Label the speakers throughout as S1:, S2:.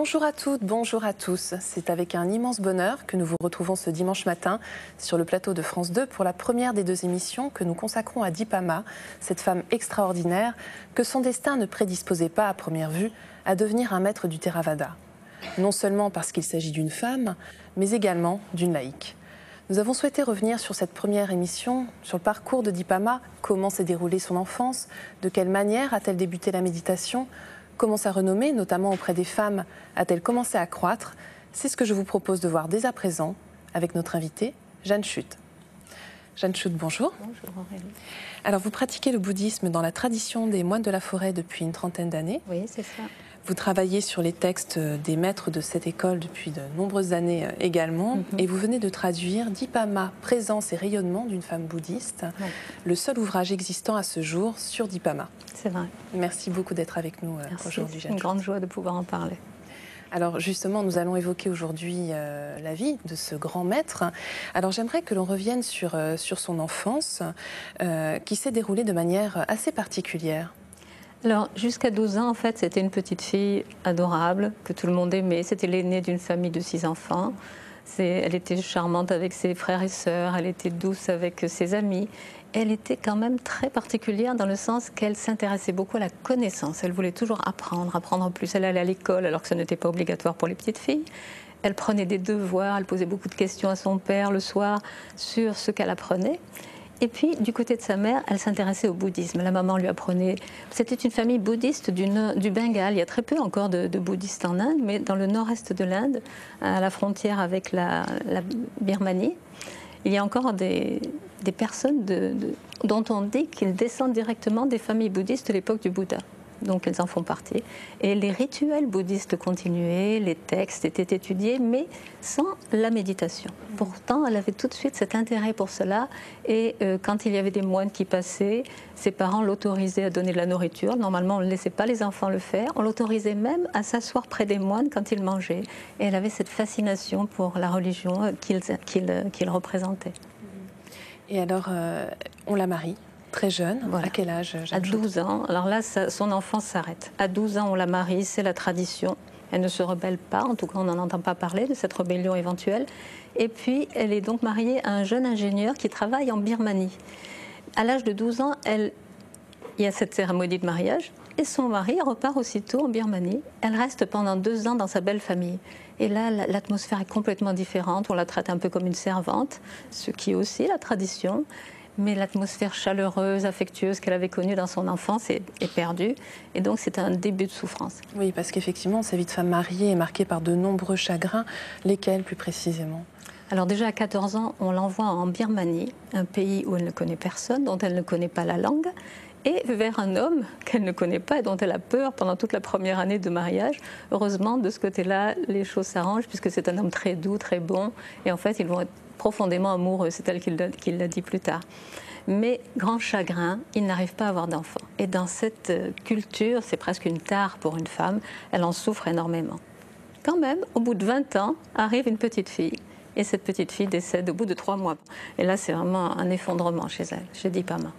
S1: Bonjour à toutes, bonjour à tous. C'est avec un immense bonheur que nous vous retrouvons ce dimanche matin sur le plateau de France 2 pour la première des deux émissions que nous consacrons à Dipama, cette femme extraordinaire que son destin ne prédisposait pas à première vue à devenir un maître du Theravada. Non seulement parce qu'il s'agit d'une femme, mais également d'une laïque. Nous avons souhaité revenir sur cette première émission, sur le parcours de Dipama, comment s'est déroulée son enfance, de quelle manière a-t-elle débuté la méditation, comment sa renommée, notamment auprès des femmes, a-t-elle commencé à croître? C'est ce que je vous propose de voir dès à présent avec notre invitée, Jeanne Chute. Jeanne Chute, bonjour.
S2: Bonjour Aurélie.
S1: Alors vous pratiquez le bouddhisme dans la tradition des moines de la forêt depuis une trentaine d'années.
S2: Oui, c'est ça.
S1: Vous travaillez sur les textes des maîtres de cette école depuis de nombreuses années également. Et vous venez de traduire Dipama, présence et rayonnement d'une femme bouddhiste, le seul ouvrage existant à ce jour sur Dipama.
S2: C'est vrai.
S1: Merci beaucoup d'être avec nous aujourd'hui,
S2: C'est une grande joie de pouvoir en parler.
S1: Alors justement, nous allons évoquer aujourd'hui la vie de ce grand maître. Alors j'aimerais que l'on revienne sur son enfance qui s'est déroulée de manière assez particulière.
S2: Alors, jusqu'à 12 ans, en fait, c'était une petite fille adorable, que tout le monde aimait. C'était l'aînée d'une famille de 6 enfants. Elle était charmante avec ses frères et sœurs, elle était douce avec ses amis. Elle était quand même très particulière dans le sens qu'elle s'intéressait beaucoup à la connaissance. Elle voulait toujours apprendre, apprendre en plus. Elle allait à l'école alors que ce n'était pas obligatoire pour les petites filles. Elle prenait des devoirs, elle posait beaucoup de questions à son père le soir sur ce qu'elle apprenait. Et puis, du côté de sa mère, elle s'intéressait au bouddhisme. La maman lui apprenait... C'était une famille bouddhiste du Bengale. Il y a très peu encore de bouddhistes en Inde, mais dans le nord-est de l'Inde, à la frontière avec la Birmanie, il y a encore des personnes dont on dit qu'ils descendent directement des familles bouddhistes de l'époque du Bouddha. Donc elles en font partie. Et les rituels bouddhistes continuaient, les textes étaient étudiés, mais sans la méditation. Pourtant, elle avait tout de suite cet intérêt pour cela. Et quand il y avait des moines qui passaient, ses parents l'autorisaient à donner de la nourriture. Normalement, on ne laissait pas les enfants le faire. On l'autorisait même à s'asseoir près des moines quand ils mangeaient. Et elle avait cette fascination pour la religion qu'il représentait.
S1: Et alors, on la marie très jeune. Voilà. À quel âge,
S2: À 12 ans. Alors là, son enfance s'arrête. À 12 ans, on la marie, c'est la tradition. Elle ne se rebelle pas, en tout cas, on n'en entend pas parler de cette rébellion éventuelle. Et puis, elle est donc mariée à un jeune ingénieur qui travaille en Birmanie. À l'âge de 12 ans, il y a cette cérémonie de mariage et son mari repart aussitôt en Birmanie. Elle reste pendant 2 ans dans sa belle famille. Et là, l'atmosphère est complètement différente. On la traite un peu comme une servante, ce qui est aussi la tradition. Mais l'atmosphère chaleureuse, affectueuse qu'elle avait connue dans son enfance est perdue. Et donc, c'est un début de souffrance.
S1: Oui, parce qu'effectivement, sa vie de femme mariée est marquée par de nombreux chagrins. Lesquels, plus précisément?
S2: Alors déjà, à 14 ans, on l'envoie en Birmanie, un pays où elle ne connaît personne, dont elle ne connaît pas la langue, et vers un homme qu'elle ne connaît pas et dont elle a peur pendant toute la première année de mariage. Heureusement, de ce côté-là, les choses s'arrangent, puisque c'est un homme très doux, très bon. Et en fait, ils vont être profondément amoureux, c'est elle qui l'a dit plus tard. Mais grand chagrin, il n'arrive pas à avoir d'enfant. Et dans cette culture, c'est presque une tare pour une femme, elle en souffre énormément. Quand même, au bout de 20 ans, arrive une petite fille. Et cette petite fille décède au bout de 3 mois. Et là, c'est vraiment un effondrement chez elle, chez Dipama.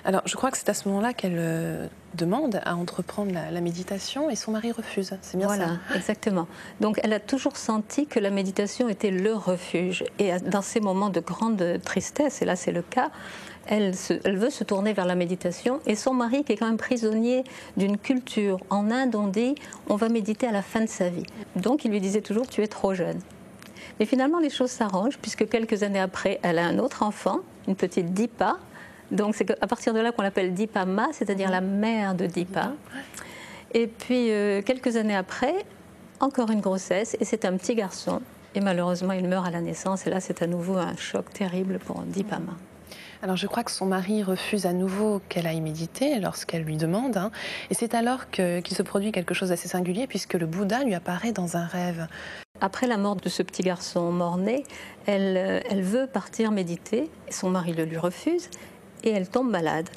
S1: Alors, je crois que c'est à ce moment-là qu'elle demande à entreprendre la méditation et son mari refuse. C'est bien ça?
S2: Voilà, exactement. Donc, elle a toujours senti que la méditation était le refuge. Et dans ces moments de grande tristesse, et là c'est le cas, elle veut se tourner vers la méditation. Et son mari, qui est quand même prisonnier d'une culture, en Inde, on dit on va méditer à la fin de sa vie. Donc, il lui disait toujours tu es trop jeune. Mais finalement, les choses s'arrangent, puisque quelques années après, elle a un autre enfant, une petite Dipa. Donc c'est à partir de là qu'on l'appelle Dipama, c'est-à-dire la mère de Dipa. Et puis quelques années après, encore une grossesse, et c'est un petit garçon. Et malheureusement, il meurt à la naissance, et là c'est à nouveau un choc terrible pour Dipama.
S1: Alors je crois que son mari refuse à nouveau qu'elle aille méditer lorsqu'elle lui demande. Et c'est alors qu'il se produit quelque chose d'assez singulier, puisque le Bouddha lui apparaît dans un rêve.
S2: Après la mort de ce petit garçon mort-né, elle veut partir méditer, et son mari le lui refuse. Et elle tombe malade.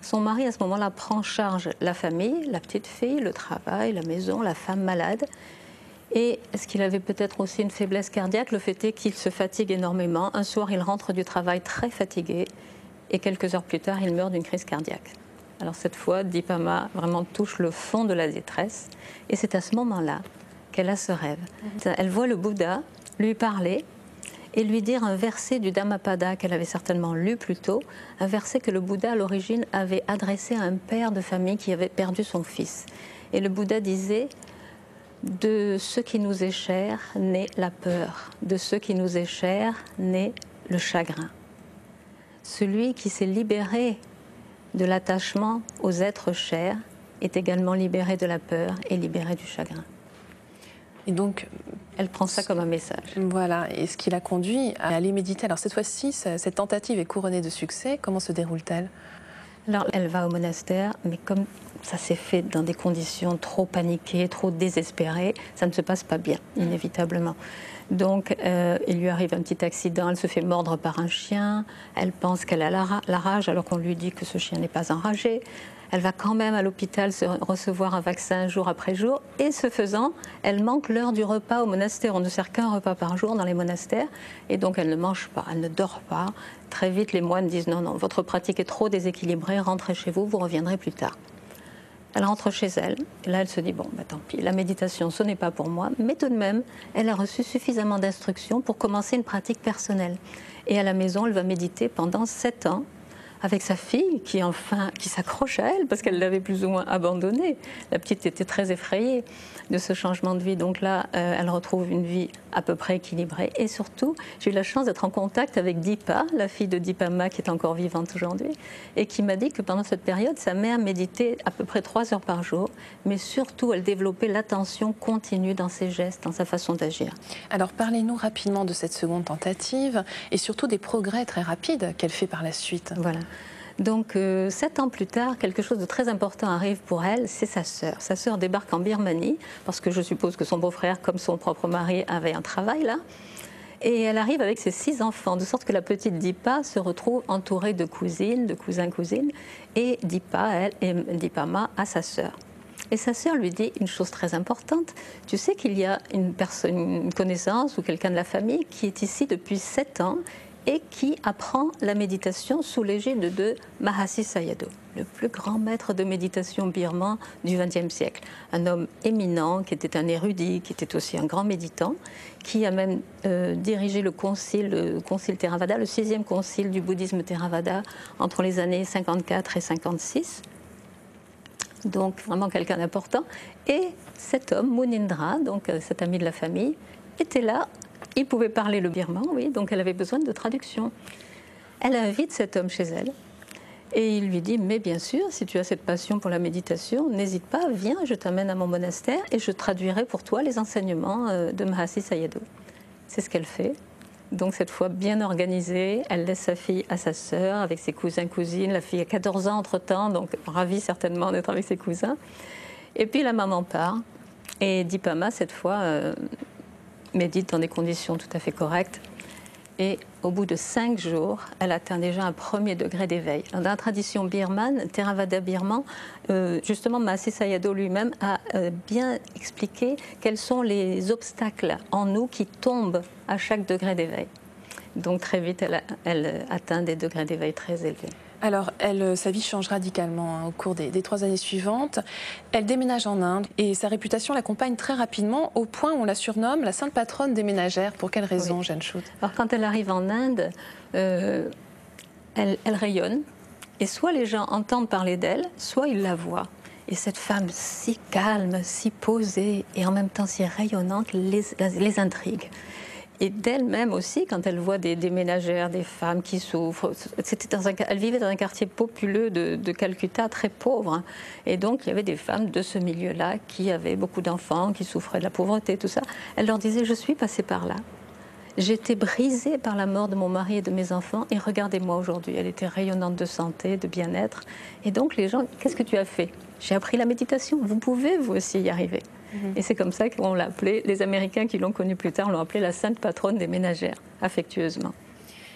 S2: Son mari, à ce moment-là, prend en charge la famille, la petite fille, le travail, la maison, la femme malade. Et est-ce qu'il avait peut-être aussi une faiblesse cardiaque? Le fait est qu'il se fatigue énormément. Un soir, il rentre du travail très fatigué. Et quelques heures plus tard, il meurt d'une crise cardiaque. Alors cette fois, Dipama vraiment touche le fond de la détresse. Et c'est à ce moment-là qu'elle a ce rêve. Elle voit le Bouddha lui parler et lui dire un verset du Dhammapada qu'elle avait certainement lu plus tôt, un verset que le Bouddha à l'origine avait adressé à un père de famille qui avait perdu son fils. Et le Bouddha disait: de ce qui nous est cher naît la peur, de ce qui nous est cher naît le chagrin. Celui qui s'est libéré de l'attachement aux êtres chers est également libéré de la peur et libéré du chagrin.
S1: Et donc,
S2: elle prend ça comme un message.
S1: Voilà, et ce qui l'a conduit à aller méditer. Alors cette fois-ci, cette tentative est couronnée de succès. Comment se déroule-t-elle?
S2: Alors, elle va au monastère, mais comme ça s'est fait dans des conditions trop paniquées, trop désespérées, ça ne se passe pas bien, inévitablement. Donc, il lui arrive un petit accident, elle se fait mordre par un chien, elle pense qu'elle a la rage alors qu'on lui dit que ce chien n'est pas enragé. Elle va quand même à l'hôpital recevoir un vaccin jour après jour, et ce faisant, elle manque l'heure du repas au monastère. On ne sert qu'un repas par jour dans les monastères, et donc elle ne mange pas, elle ne dort pas. Très vite, les moines disent: non, non, votre pratique est trop déséquilibrée, rentrez chez vous, vous reviendrez plus tard. Elle rentre chez elle, et là elle se dit: bon, bah, tant pis, la méditation, ce n'est pas pour moi, mais tout de même, elle a reçu suffisamment d'instructions pour commencer une pratique personnelle. Et à la maison, elle va méditer pendant 7 ans, avec sa fille qui s'accroche à elle parce qu'elle l'avait plus ou moins abandonnée. La petite était très effrayée de ce changement de vie. Donc là, elle retrouve une vie à peu près équilibrée. Et surtout, j'ai eu la chance d'être en contact avec Dipa, la fille de Dipa Ma, qui est encore vivante aujourd'hui, et qui m'a dit que pendant cette période, sa mère méditait à peu près 3 heures par jour, mais surtout, elle développait l'attention continue dans ses gestes, dans sa façon d'agir.
S1: Alors, parlez-nous rapidement de cette seconde tentative et surtout des progrès très rapides qu'elle fait par la suite.
S2: Voilà. Donc, 7 ans plus tard, quelque chose de très important arrive pour elle, c'est sa sœur. Sa sœur débarque en Birmanie, parce que je suppose que son beau-frère, comme son propre mari, avait un travail là. Et elle arrive avec ses 6 enfants, de sorte que la petite Dipa se retrouve entourée de cousines, de cousins-cousines, et Dipa Ma a sa sœur. Et sa sœur lui dit une chose très importante: tu sais qu'il y a une connaissance ou quelqu'un de la famille qui est ici depuis 7 ans et qui apprend la méditation sous l'égide de Mahasi Sayadaw, le plus grand maître de méditation birman du XXe siècle. Un homme éminent, qui était un érudit, qui était aussi un grand méditant, qui a même dirigé le concile Theravada, le 6e concile du bouddhisme Theravada, entre les années 54 et 56. Donc vraiment quelqu'un d'important. Et cet homme, Munindra, donc cet ami de la famille, était là. Il pouvait parler le birman, oui, donc elle avait besoin de traduction. Elle invite cet homme chez elle et il lui dit: mais bien sûr, si tu as cette passion pour la méditation, n'hésite pas, viens, je t'amène à mon monastère et je traduirai pour toi les enseignements de Mahasi Sayadaw. C'est ce qu'elle fait. Donc cette fois bien organisée, elle laisse sa fille à sa sœur avec ses cousins-cousines. La fille a 14 ans entre-temps, donc ravie certainement d'être avec ses cousins. Et puis la maman part et Dipa Ma, cette fois, médite dans des conditions tout à fait correctes. Et au bout de 5 jours, elle atteint déjà un 1er degré d'éveil. Dans la tradition birmane, Theravada birman, justement, Mahasi Sayadaw lui-même a bien expliqué quels sont les obstacles en nous qui tombent à chaque degré d'éveil. Donc très vite, elle atteint des degrés d'éveil très élevés.
S1: Alors, sa vie change radicalement au cours des 3 années suivantes. Elle déménage en Inde et sa réputation l'accompagne très rapidement au point où on la surnomme la sainte patronne des ménagères. Pour quelle raison, Jeanne Choute?
S2: Alors, quand elle arrive en Inde, elle rayonne et soit les gens entendent parler d'elle, soit ils la voient. Et cette femme si calme, si posée et en même temps si rayonnante les intrigue. Et d'elle-même aussi, quand elle voit des ménagères, des femmes qui souffrent, elle vivait dans un quartier populeux de Calcutta, très pauvre. Et donc, il y avait des femmes de ce milieu-là qui avaient beaucoup d'enfants, qui souffraient de la pauvreté, tout ça. Elle leur disait: je suis passée par là. J'étais brisée par la mort de mon mari et de mes enfants, et regardez-moi aujourd'hui. Elle était rayonnante de santé, de bien-être. Et donc, les gens, qu'est-ce que tu as fait? J'ai appris la méditation. Vous pouvez, vous aussi, y arriver. Et c'est comme ça qu'on l'a appelée, les Américains qui l'ont connue plus tard l'ont appelée la sainte patronne des ménagères, affectueusement.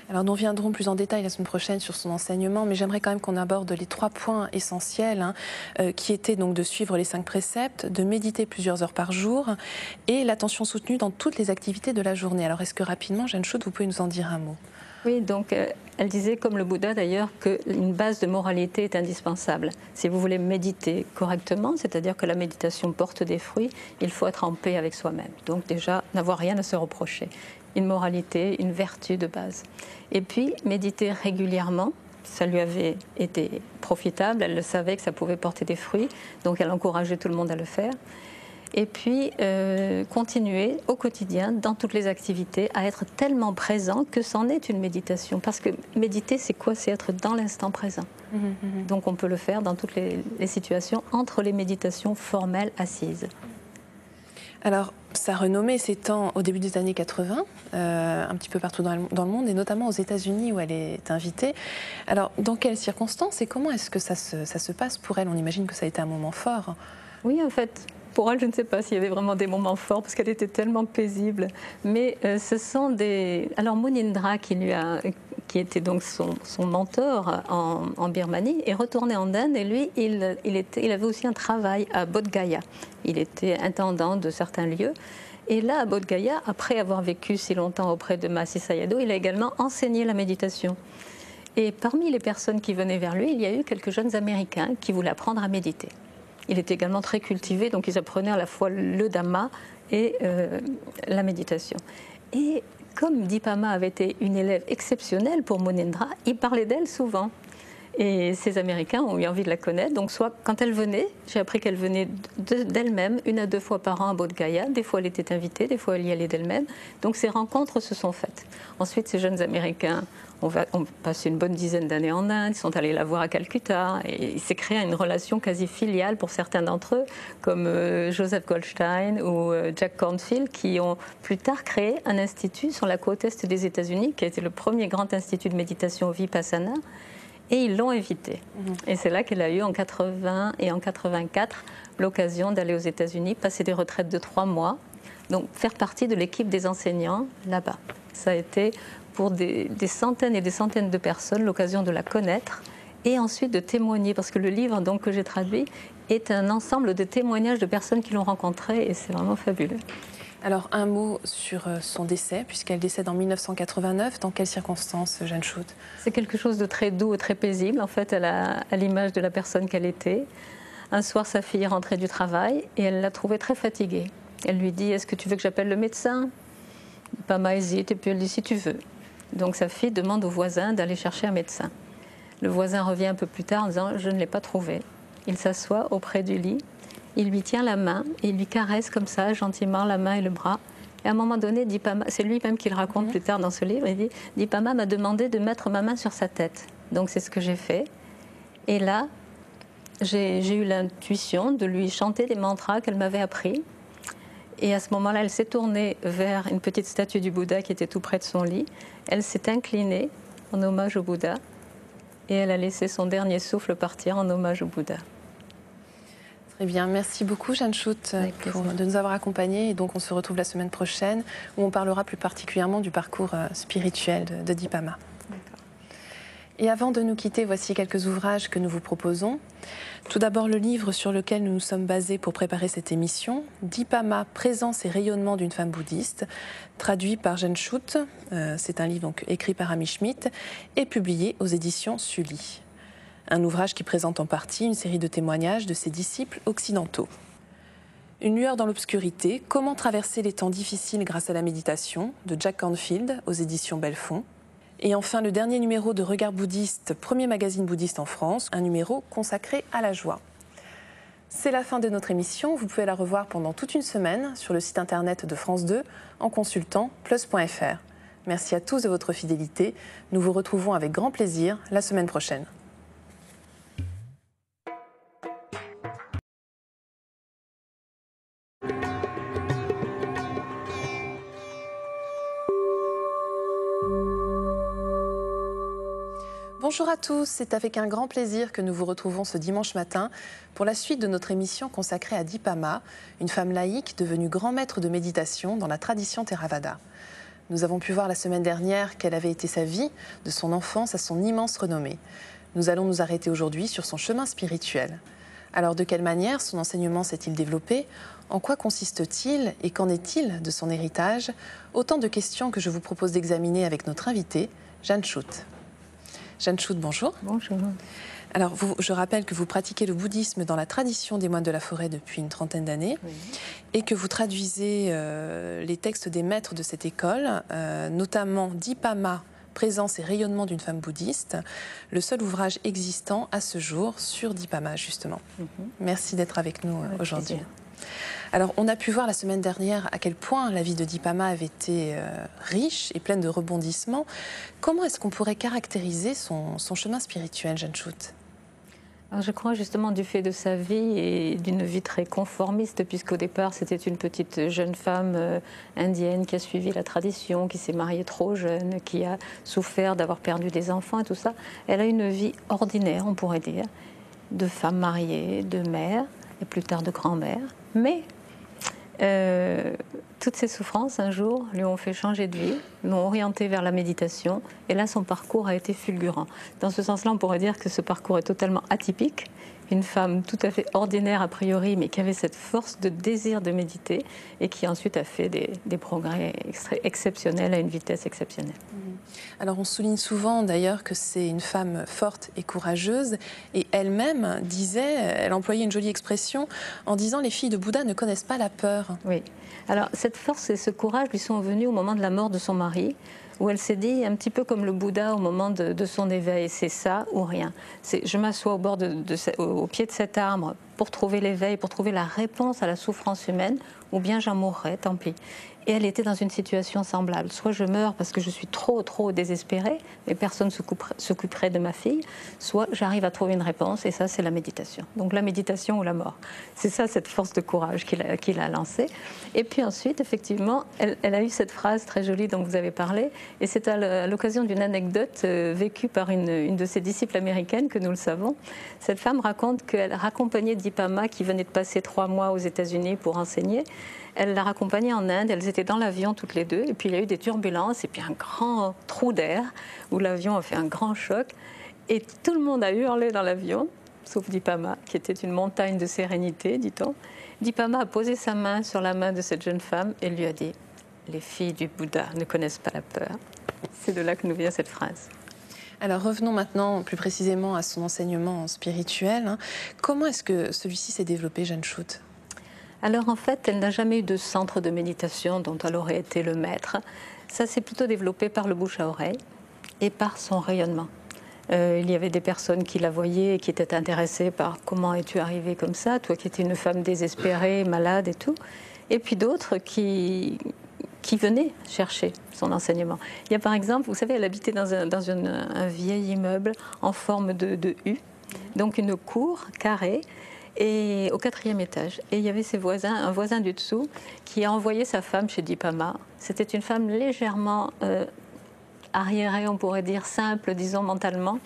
S1: Alors nous reviendrons plus en détail la semaine prochaine sur son enseignement, mais j'aimerais quand même qu'on aborde les 3 points essentiels, qui étaient donc de suivre les 5 préceptes, de méditer plusieurs heures par jour et l'attention soutenue dans toutes les activités de la journée. Alors est-ce que rapidement, Jeanne Choute, vous pouvez nous en dire un mot?
S2: Oui, donc elle disait, comme le Bouddha d'ailleurs, qu'une base de moralité est indispensable. Si vous voulez méditer correctement, c'est-à-dire que la méditation porte des fruits, il faut être en paix avec soi-même. Donc déjà, n'avoir rien à se reprocher. Une moralité, une vertu de base. Et puis, méditer régulièrement, ça lui avait été profitable, elle le savait que ça pouvait porter des fruits, donc elle encourageait tout le monde à le faire. Et puis, continuer au quotidien, dans toutes les activités, à être tellement présent que c'en est une méditation. Parce que méditer, c'est quoi? C'est être dans l'instant présent. Donc on peut le faire dans toutes les situations, entre les méditations formelles assises.
S1: Alors, sa renommée s'étend au début des années 80, un petit peu partout dans le monde, et notamment aux États-Unis où elle est invitée. Alors, dans quelles circonstances et comment est-ce que ça se passe pour elle? On imagine que ça a été un moment fort.
S2: Oui, en fait, pour elle, je ne sais pas s'il y avait vraiment des moments forts, parce qu'elle était tellement paisible. Mais ce sont des... Alors, Munindra, qui était donc son mentor en Birmanie, est retourné en Inde. Et lui, il avait aussi un travail à Bodh Gaya. Il était intendant de certains lieux. Et là, à Bodh Gaya, après avoir vécu si longtemps auprès de Mahasi Sayadaw, il a également enseigné la méditation. Et parmi les personnes qui venaient vers lui, il y a eu quelques jeunes Américains qui voulaient apprendre à méditer. Il était également très cultivé, donc ils apprenaient à la fois le Dhamma et la méditation. Et comme Dipama avait été une élève exceptionnelle pour Munindra, il parlait d'elle souvent. Et ces Américains ont eu envie de la connaître. Donc soit quand elle venait, j'ai appris qu'elle venait d'elle-même 1 à 2 fois par an à Bodh Gaya. Des fois elle était invitée, des fois elle y allait d'elle-même. Donc ces rencontres se sont faites. Ensuite ces jeunes Américains ont passé une bonne dizaine d'années en Inde, ils sont allés la voir à Calcutta. Et il s'est créé une relation quasi filiale pour certains d'entre eux, comme Joseph Goldstein ou Jack Kornfield, qui ont plus tard créé un institut sur la côte est des États-Unis, qui a été le premier grand institut de méditation Vipassana. Et ils l'ont invitée. Et c'est là qu'elle a eu en 80 et en 84 l'occasion d'aller aux États-Unis, passer des retraites de 3 mois, donc faire partie de l'équipe des enseignants là-bas. Ça a été pour des centaines et des centaines de personnes l'occasion de la connaître et ensuite de témoigner, parce que le livre donc, que j'ai traduit est un ensemble de témoignages de personnes qui l'ont rencontrée et c'est vraiment fabuleux.
S1: Alors, un mot sur son décès, puisqu'elle décède en 1989. Dans quelles circonstances, Jeanne Schut?
S2: C'est quelque chose de très doux et très paisible. En fait, elle a à l'image de la personne qu'elle était. Un soir, sa fille est rentrée du travail et elle l'a trouvée très fatiguée. Elle lui dit « Est-ce que tu veux que j'appelle le médecin ?» Pama hésite et puis elle dit « Si tu veux ». Donc sa fille demande au voisin d'aller chercher un médecin. Le voisin revient un peu plus tard en disant « Je ne l'ai pas trouvé ». Il s'assoit auprès du lit. Il lui tient la main et il lui caresse comme ça, gentiment, la main et le bras. Et à un moment donné, Dipama, c'est lui-même qui le raconte plus tard dans ce livre, il dit « Dipama m'a demandé de mettre ma main sur sa tête. Donc c'est ce que j'ai fait. Et là, j'ai eu l'intuition de lui chanter des mantras qu'elle m'avait appris. Et à ce moment-là, elle s'est tournée vers une petite statue du Bouddha qui était tout près de son lit. Elle s'est inclinée en hommage au Bouddha. Et elle a laissé son dernier souffle partir en hommage au Bouddha. »
S1: Eh bien, merci beaucoup, Jeanne Schut, de nous avoir accompagnés. Et donc, on se retrouve la semaine prochaine, où on parlera plus particulièrement du parcours spirituel de Dipama. Et avant de nous quitter, voici quelques ouvrages que nous vous proposons. Tout d'abord, le livre sur lequel nous nous sommes basés pour préparer cette émission, Dipama, présence et rayonnement d'une femme bouddhiste, traduit par Jeanne Schut. C'est un livre donc, écrit par Amy Schmidt et publié aux éditions Sully. Un ouvrage qui présente en partie une série de témoignages de ses disciples occidentaux. Une lueur dans l'obscurité, comment traverser les temps difficiles grâce à la méditation, de Jack Kornfield aux éditions Belfond. Et enfin, le dernier numéro de Regard bouddhiste, premier magazine bouddhiste en France, un numéro consacré à la joie. C'est la fin de notre émission. Vous pouvez la revoir pendant toute une semaine sur le site internet de France 2 en consultant plus.fr. Merci à tous de votre fidélité. Nous vous retrouvons avec grand plaisir la semaine prochaine. Bonjour à tous, c'est avec un grand plaisir que nous vous retrouvons ce dimanche matin pour la suite de notre émission consacrée à Dipama, une femme laïque devenue grand maître de méditation dans la tradition Theravada. Nous avons pu voir la semaine dernière quelle avait été sa vie, de son enfance à son immense renommée. Nous allons nous arrêter aujourd'hui sur son chemin spirituel. Alors de quelle manière son enseignement s'est-il développé? En quoi consiste-t-il et qu'en est-il de son héritage? Autant de questions que je vous propose d'examiner avec notre invitée, Jeanne Schutt. Jeanne Schutt, bonjour.
S2: Bonjour.
S1: Alors, je rappelle que vous pratiquez le bouddhisme dans la tradition des moines de la forêt depuis une trentaine d'années, oui, et que vous traduisez les textes des maîtres de cette école, notamment Dipama, Présence et rayonnement d'une femme bouddhiste, le seul ouvrage existant à ce jour sur Dipama, justement. Merci d'être avec nous aujourd'hui. Alors, on a pu voir la semaine dernière à quel point la vie de Dipama avait été riche et pleine de rebondissements. Comment est-ce qu'on pourrait caractériser son chemin spirituel, Jeanne Schutt?
S2: Alors je crois justement du fait de sa vie et d'une vie très conformiste, puisqu'au départ c'était une petite jeune femme indienne qui a suivi la tradition, qui s'est mariée trop jeune, qui a souffert d'avoir perdu des enfants et tout ça. Elle a une vie ordinaire, on pourrait dire, de femme mariée, de mère et plus tard de grand-mère. Mais toutes ces souffrances, un jour, lui ont fait changer de vie, l'ont orientée vers la méditation. Et là, son parcours a été fulgurant. Dans ce sens-là, on pourrait dire que ce parcours est totalement atypique. Une femme tout à fait ordinaire a priori, mais qui avait cette force de désir de méditer et qui ensuite a fait des progrès exceptionnels à une vitesse exceptionnelle.
S1: Alors on souligne souvent d'ailleurs que c'est une femme forte et courageuse, et elle-même disait, elle employait une jolie expression en disant « les filles de Bouddha ne connaissent pas la peur ».
S2: Oui, alors cette force et ce courage lui sont venus au moment de la mort de son mari, où elle s'est dit, un petit peu comme le Bouddha au moment de son éveil, c'est ça ou rien. Je m'assois au pied de cet arbre pour trouver l'éveil, pour trouver la réponse à la souffrance humaine, ou bien j'en mourrai, tant pis. Et elle était dans une situation semblable. Soit je meurs parce que je suis trop désespérée, et personne ne s'occuperait de ma fille, soit j'arrive à trouver une réponse, et ça c'est la méditation. Donc la méditation ou la mort. C'est ça, cette force de courage qu'il a lancée. Et puis ensuite, effectivement, elle a eu cette phrase très jolie dont vous avez parlé, et c'est à l'occasion d'une anecdote vécue par une de ses disciples américaines, que nous le savons. Cette femme raconte qu'elle raccompagnait Dipama, qui venait de passer 3 mois aux États-Unis pour enseigner. Elle l'a raccompagnée en Inde, elles étaient dans l'avion toutes les deux, et puis il y a eu des turbulences, et puis un grand trou d'air, où l'avion a fait un grand choc, et tout le monde a hurlé dans l'avion, sauf Dipama, qui était une montagne de sérénité, dit-on. Dipama a posé sa main sur la main de cette jeune femme, et lui a dit « Les filles du Bouddha ne connaissent pas la peur ». C'est de là que nous vient cette phrase.
S1: Alors revenons maintenant plus précisément à son enseignement spirituel. Comment est-ce que celui-ci s'est développé, Jeanne Schutt ?
S2: Alors en fait, elle n'a jamais eu de centre de méditation dont elle aurait été le maître. Ça s'est plutôt développé par le bouche à oreille et par son rayonnement. Il y avait des personnes qui la voyaient et qui étaient intéressées par « comment es-tu arrivée comme ça, toi qui étais une femme désespérée, malade et tout ». Et puis d'autres qui venaient chercher son enseignement. Il y a par exemple, vous savez, elle habitait dans un vieil immeuble en forme de U, donc une cour carrée, et au 4e étage. Et il y avait un voisin du dessous qui a envoyé sa femme chez Dipama. C'était une femme légèrement arriérée, on pourrait dire, simple, disons, mentalement,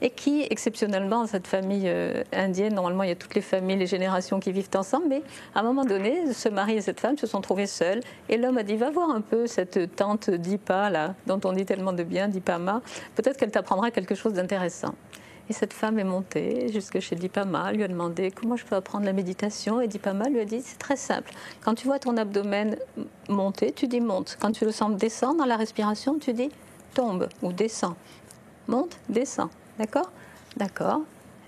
S2: et qui, exceptionnellement, cette famille indienne, normalement il y a toutes les familles, les générations qui vivent ensemble, mais à un moment donné, ce mari et cette femme se sont trouvés seuls, et l'homme a dit, va voir un peu cette tante Dipa, là, dont on dit tellement de bien, Dipama, peut-être qu'elle t'apprendra quelque chose d'intéressant. Et cette femme est montée jusque chez Dipama, lui a demandé comment je peux apprendre la méditation. Et Dipama lui a dit, c'est très simple. Quand tu vois ton abdomen monter, tu dis monte. Quand tu le sens descendre dans la respiration, tu dis tombe ou descend. Monte, descend. D'accord ? D'accord.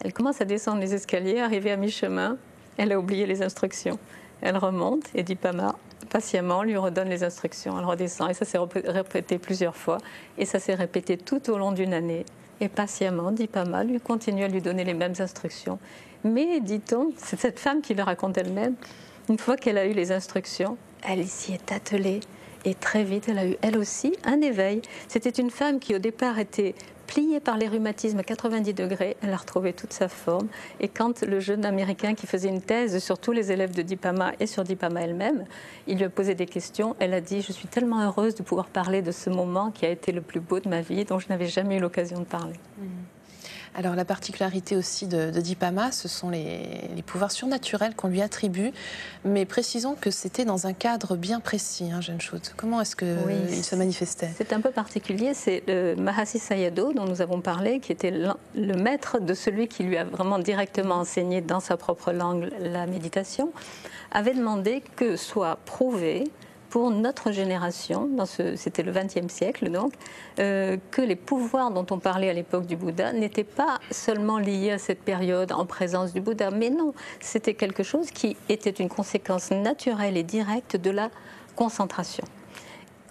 S2: Elle commence à descendre les escaliers, arrivée à mi-chemin, elle a oublié les instructions. Elle remonte et Dipama, patiemment, lui redonne les instructions. Elle redescend et ça s'est répété plusieurs fois. Et ça s'est répété tout au long d'une année. Et patiemment, Dipama lui continue à lui donner les mêmes instructions. Mais, dit-on, c'est cette femme qui le raconte elle-même, une fois qu'elle a eu les instructions, elle s'y est attelée. Et très vite, elle a eu, elle aussi, un éveil. C'était une femme qui, au départ, était pliée par les rhumatismes à 90 degrés. Elle a retrouvé toute sa forme. Et quand le jeune Américain qui faisait une thèse sur tous les élèves de Dipama et sur Dipama elle-même, il lui a posé des questions. Elle a dit, je suis tellement heureuse de pouvoir parler de ce moment qui a été le plus beau de ma vie, dont je n'avais jamais eu l'occasion de parler.
S1: Alors la particularité aussi de Dipama, ce sont les pouvoirs surnaturels qu'on lui attribue, mais précisons que c'était dans un cadre bien précis, hein, Jeanne Schutt. Comment est-ce qu'il se manifestait ?
S2: C'est un peu particulier, c'est le Mahasi Sayadaw dont nous avons parlé, qui était le maître de celui qui lui a vraiment directement enseigné dans sa propre langue la méditation, avait demandé que soit prouvé pour notre génération, c'était le XXe siècle donc, que les pouvoirs dont on parlait à l'époque du Bouddha n'étaient pas seulement liés à cette période en présence du Bouddha, mais non, c'était quelque chose qui était une conséquence naturelle et directe de la concentration.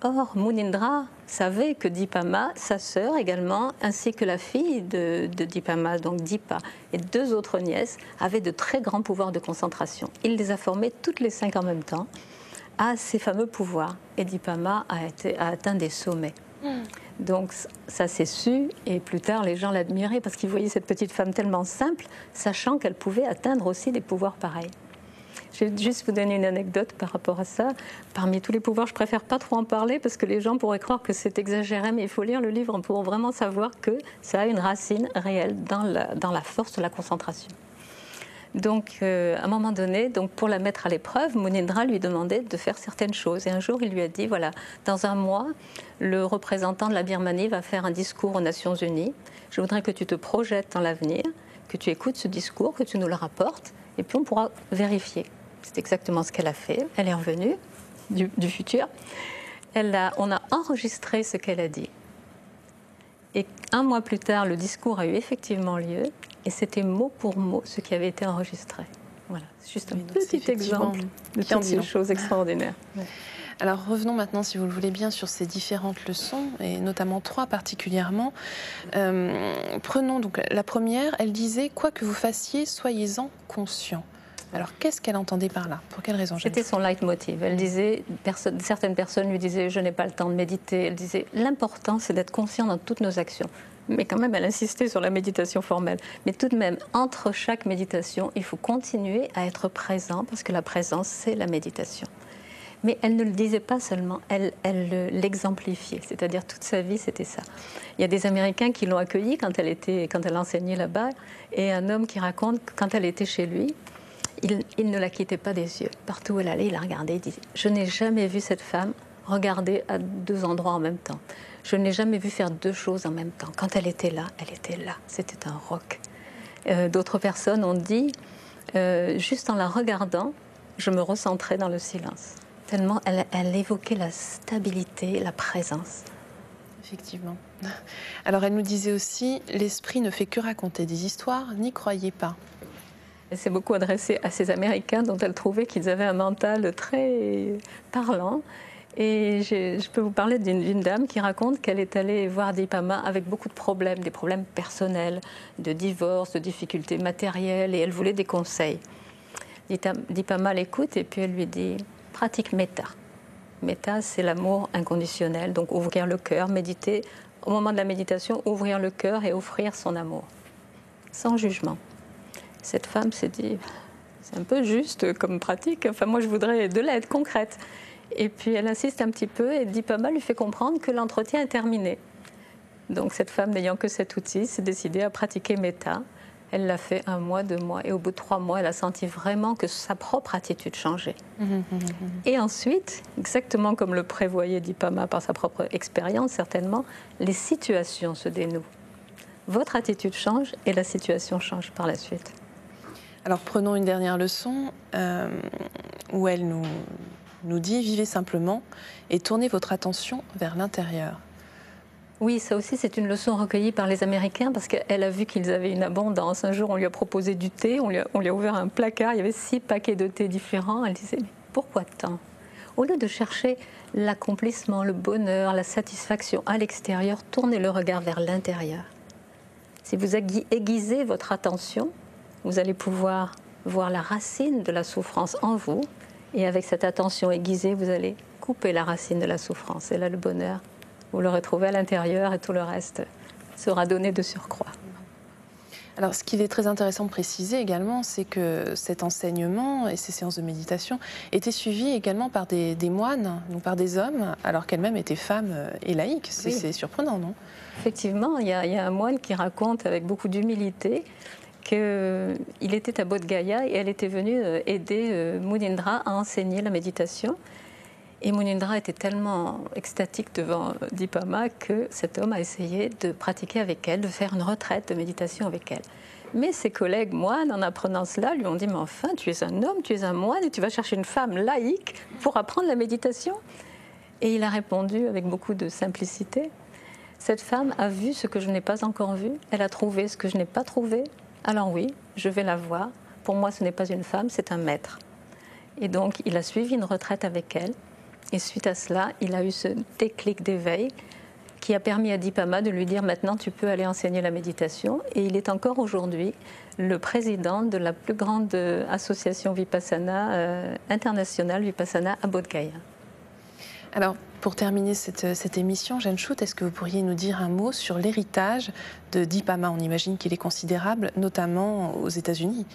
S2: Or, Munindra savait que Dipama, sa sœur également, ainsi que la fille de Dipama, donc Dipa, et 2 autres nièces, avaient de très grands pouvoirs de concentration. Il les a formées toutes les 5 en même temps à ces fameux pouvoirs. Et Dipama a atteint des sommets. Donc ça s'est su, et plus tard les gens l'admiraient parce qu'ils voyaient cette petite femme tellement simple, sachant qu'elle pouvait atteindre aussi des pouvoirs pareils. Je vais juste vous donner une anecdote par rapport à ça. Parmi tous les pouvoirs, je préfère pas trop en parler parce que les gens pourraient croire que c'est exagéré, mais il faut lire le livre pour vraiment savoir que ça a une racine réelle dans la force de la concentration. Donc, à un moment donné, donc pour la mettre à l'épreuve, Munindra lui demandait de faire certaines choses. Et un jour, il lui a dit, voilà, dans un mois, le représentant de la Birmanie va faire un discours aux Nations Unies. Je voudrais que tu te projettes dans l'avenir, que tu écoutes ce discours, que tu nous le rapportes, et puis on pourra vérifier. C'est exactement ce qu'elle a fait. Elle est revenue du futur. On a enregistré ce qu'elle a dit. Et 1 mois plus tard, le discours a eu effectivement lieu. Et c'était mot pour mot ce qui avait été enregistré. Voilà, c'est juste un petit exemple de toutes ces choses extraordinaires. Ouais.
S1: Alors revenons maintenant, si vous le voulez bien, sur ces différentes leçons, et notamment 3 particulièrement. Prenons donc la première, elle disait « Quoi que vous fassiez, soyez-en conscient ». Alors, qu'est-ce qu'elle entendait par là? Pour quelle raison?
S2: C'était son leitmotiv. Elle disait, certaines personnes lui disaient « je n'ai pas le temps de méditer ». Elle disait « l'important, c'est d'être conscient dans toutes nos actions ». Mais quand même, elle insistait sur la méditation formelle. Mais tout de même, entre chaque méditation, il faut continuer à être présent, parce que la présence, c'est la méditation. Mais elle ne le disait pas seulement, elle l'exemplifiait. C'est-à-dire, toute sa vie, c'était ça. Il y a des Américains qui l'ont accueillie quand elle enseignait là-bas, et un homme qui raconte que quand elle était chez lui, il ne la quittait pas des yeux. Partout où elle allait, il la regardait. Il disait « Je n'ai jamais vu cette femme regarder à 2 endroits en même temps. Je ne l'ai jamais vue faire 2 choses en même temps. Quand elle était là, elle était là. C'était un roc. » D'autres personnes ont dit juste en la regardant, je me recentrais dans le silence. Tellement elle évoquait la stabilité, la présence.
S1: Effectivement. Alors elle nous disait aussi « L'esprit ne fait que raconter des histoires, n'y croyez pas ».
S2: Elle s'est beaucoup adressée à ces Américains dont elle trouvait qu'ils avaient un mental très parlant. Et je peux vous parler d'une dame qui raconte qu'elle est allée voir Dipama avec beaucoup de problèmes, des problèmes personnels, de divorce, de difficultés matérielles, et elle voulait des conseils. Dipama l'écoute et puis elle lui dit « pratique méta ». Méta, c'est l'amour inconditionnel, donc ouvrir le cœur, méditer. Au moment de la méditation, ouvrir le cœur et offrir son amour, sans jugement. Cette femme s'est dit, c'est un peu juste comme pratique, enfin moi je voudrais de l'aide concrète. Et puis elle insiste un petit peu et Dipama lui fait comprendre que l'entretien est terminé. Donc cette femme, n'ayant que cet outil, s'est décidée à pratiquer méta. Elle l'a fait 1 mois, 2 mois, et au bout de 3 mois, elle a senti vraiment que sa propre attitude changeait. Et ensuite, exactement comme le prévoyait Dipama par sa propre expérience, certainement, les situations se dénouent. Votre attitude change et la situation change par la suite.
S1: Alors prenons une dernière leçon où elle nous dit « Vivez simplement et tournez votre attention vers l'intérieur ».
S2: Oui, ça aussi c'est une leçon recueillie par les Américains parce qu'elle a vu qu'ils avaient une abondance. Un jour on lui a proposé du thé, on lui a ouvert un placard, il y avait 6 paquets de thé différents. Elle disait « mais pourquoi tant ?» Au lieu de chercher l'accomplissement, le bonheur, la satisfaction à l'extérieur, tournez le regard vers l'intérieur. Si vous aiguisez votre attention, vous allez pouvoir voir la racine de la souffrance en vous. Et avec cette attention aiguisée, vous allez couper la racine de la souffrance. Et là, le bonheur, vous le retrouvez à l'intérieur et tout le reste sera donné de surcroît.
S1: Alors, ce qu'il est très intéressant de préciser également, c'est que cet enseignement et ces séances de méditation étaient suivies également par des moines, donc par des hommes, alors qu'elle-même était femme et laïque. C'est surprenant, non?
S2: Effectivement, il y a un moine qui raconte avec beaucoup d'humilité qu'il était à Bodh Gaya et elle était venue aider Munindra à enseigner la méditation. Et Munindra était tellement extatique devant Dipama que cet homme a essayé de pratiquer avec elle, de faire une retraite de méditation avec elle. Mais ses collègues moines, en apprenant cela, lui ont dit « Mais enfin, tu es un homme, tu es un moine et tu vas chercher une femme laïque pour apprendre la méditation ?» Et il a répondu avec beaucoup de simplicité « Cette femme a vu ce que je n'ai pas encore vu, elle a trouvé ce que je n'ai pas trouvé, alors oui, je vais la voir. Pour moi, ce n'est pas une femme, c'est un maître. » Et donc, il a suivi une retraite avec elle. Et suite à cela, il a eu ce déclic d'éveil qui a permis à Dipama de lui dire « Maintenant, tu peux aller enseigner la méditation ». Et il est encore aujourd'hui le président de la plus grande association Vipassana internationale, Vipassana à Bodh Gaya.
S1: Alors, pour terminer cette émission, Jeanne Schutt, est-ce que vous pourriez nous dire un mot sur l'héritage de Dipama? On imagine qu'il est considérable, notamment aux États-Unis.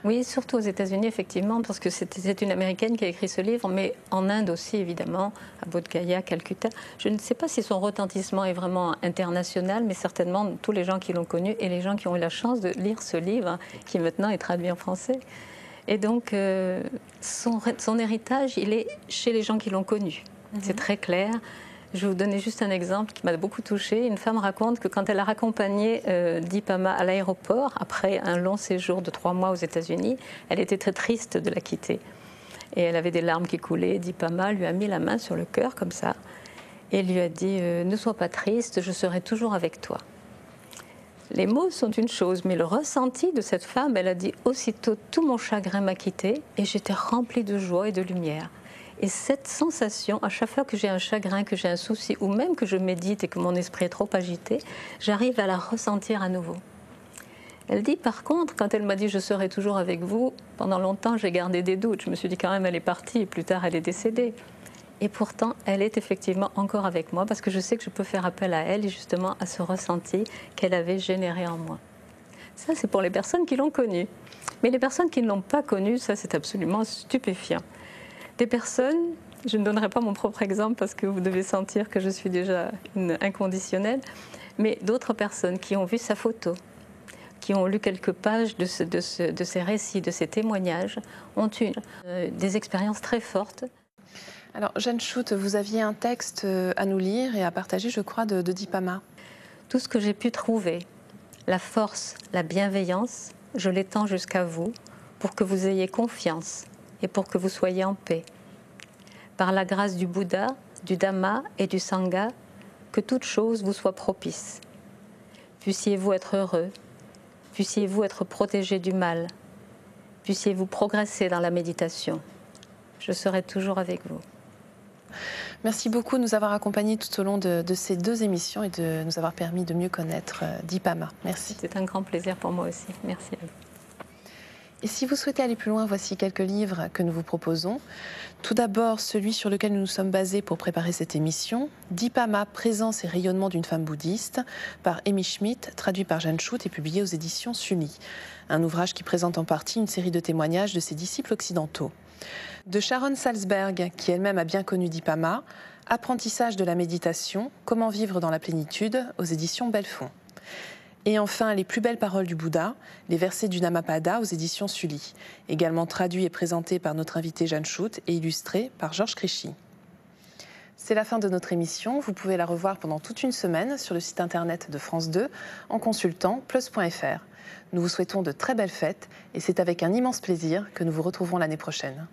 S2: Oui, surtout aux États-Unis, effectivement, parce que c'est une Américaine qui a écrit ce livre, mais en Inde aussi, évidemment, à Bodh Gaya, Calcutta. Je ne sais pas si son retentissement est vraiment international, mais certainement tous les gens qui l'ont connu et les gens qui ont eu la chance de lire ce livre, qui maintenant est traduit en français. Et donc, son héritage, il est chez les gens qui l'ont connu. C'est très clair. Je vais vous donner juste un exemple qui m'a beaucoup touchée. Une femme raconte que quand elle a raccompagné Dipama à l'aéroport, après un long séjour de 3 mois aux États-Unis, elle était très triste de la quitter. Et elle avait des larmes qui coulaient. Dipama lui a mis la main sur le cœur, comme ça, et lui a dit « Ne sois pas triste, je serai toujours avec toi ». Les mots sont une chose, mais le ressenti de cette femme, elle a dit « Aussitôt, tout mon chagrin m'a quitté et j'étais remplie de joie et de lumière ». Et cette sensation, à chaque fois que j'ai un chagrin, que j'ai un souci, ou même que je médite et que mon esprit est trop agité, j'arrive à la ressentir à nouveau. Elle dit par contre, quand elle m'a dit « je serai toujours avec vous », pendant longtemps j'ai gardé des doutes. Je me suis dit quand même elle est partie et plus tard elle est décédée. Et pourtant elle est effectivement encore avec moi parce que je sais que je peux faire appel à elle et justement à ce ressenti qu'elle avait généré en moi. Ça c'est pour les personnes qui l'ont connue. Mais les personnes qui ne l'ont pas connue, ça c'est absolument stupéfiant. Des personnes, je ne donnerai pas mon propre exemple parce que vous devez sentir que je suis déjà une inconditionnelle, mais d'autres personnes qui ont vu sa photo, qui ont lu quelques pages de ces récits, de ces témoignages, ont eu des expériences très fortes.
S1: Alors, Jeanne Schutt, vous aviez un texte à nous lire et à partager, je crois, de Dipama.
S2: Tout ce que j'ai pu trouver, la force, la bienveillance, je l'étends jusqu'à vous pour que vous ayez confiance et pour que vous soyez en paix. Par la grâce du Bouddha, du Dhamma et du Sangha, que toute chose vous soit propice. Puissiez-vous être heureux, puissiez-vous être protégé du mal, puissiez-vous progresser dans la méditation. Je serai toujours avec vous.
S1: Merci beaucoup de nous avoir accompagnés tout au long de ces 2 émissions et de nous avoir permis de mieux connaître Dipama. Merci.
S2: C'est un grand plaisir pour moi aussi. Merci à vous.
S1: Et si vous souhaitez aller plus loin, voici quelques livres que nous vous proposons. Tout d'abord, celui sur lequel nous nous sommes basés pour préparer cette émission, Dipama, présence et rayonnement d'une femme bouddhiste, par Amy Schmidt, traduit par Jeanne Schutt et publié aux éditions Sully. Un ouvrage qui présente en partie une série de témoignages de ses disciples occidentaux. De Sharon Salzberg, qui elle-même a bien connu Dipama, Apprentissage de la méditation, comment vivre dans la plénitude, aux éditions Belfond. Et enfin, Les plus belles paroles du Bouddha, les versets du Dhammapada aux éditions Sully, également traduit et présenté par notre invitée Jeanne Schutt et illustré par Georges Créchy. C'est la fin de notre émission. Vous pouvez la revoir pendant toute une semaine sur le site internet de France 2 en consultant plus.fr. Nous vous souhaitons de très belles fêtes et c'est avec un immense plaisir que nous vous retrouverons l'année prochaine.